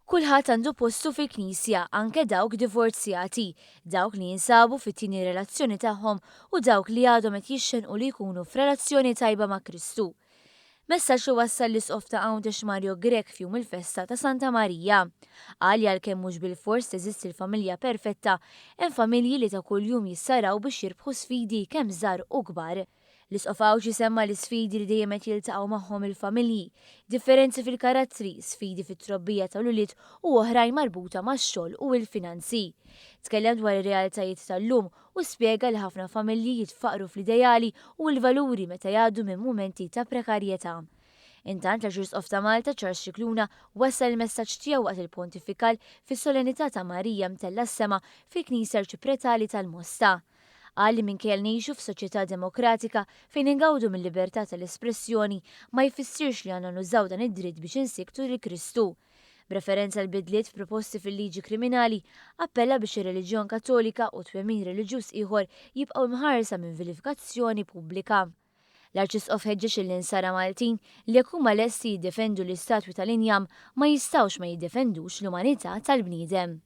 Kulħadd għandu postu fil-Knisja, anke dawk divorzjati, dawk li jinsabu fit-tieni relazzjoni tagħhom u dawk li għadhom qed jixxenqu li jkunu f'relazzjoni tajba ma' Kristu. Messaġġ li wassal l-isqof ta' Għawdex Mario Grek fjum il-festa ta' Santa Marija. Qal għalkemm mhux bil-fors teżisti l-familja perfetta, hemm familji li ta' kuljum jissaraw biex jirbħu sfidi kemm żgħar u kbar. L-isqof Għawdex semma l-isfidi li dejjem qed jiltaqgħu magħhom il-familji, differenzi fil-karattri, sfidi fit-trobbija tal-ulied u oħrajn marbuta max-xogħol u l-finanzi. Tkellem dwar ir-realtajiet tal-lum u spjega li ħafna familji jitfaqru fl-ideali u l-valuri meta jgħaddu minn mumenti ta' prekarjetà. Intant l-Arċisqof ta' Malta Charles Scicluna wassal il-messaġġ tiegħu waqt il-pontifikal fis-solennità ta' Marija mtella s-sema fil-Knisja Arċipretali tal-Mosta. Qal li minkejja ngħixu f'soċjetà demokratika fejn ingawdu mill-libertà tal-espressjoni ma jfissirx li għandna nużaw dan id-dritt biex insiktu lil Kristu. B'referenza l bidliet proposti fil-liġi kriminali, appella biex ir-reliġjon Kattolika u twemmin reliġjuż ieħor jibqgħu mħarsa minn vilifikazzjoni pubblika. L-Arċisqof ħeġġeġ il-ninsara Maltin li jekk huma lesti jiddefendu l-istatwi tal-injam ma jistgħux ma jiddefendux l-umanità tal-bniedem.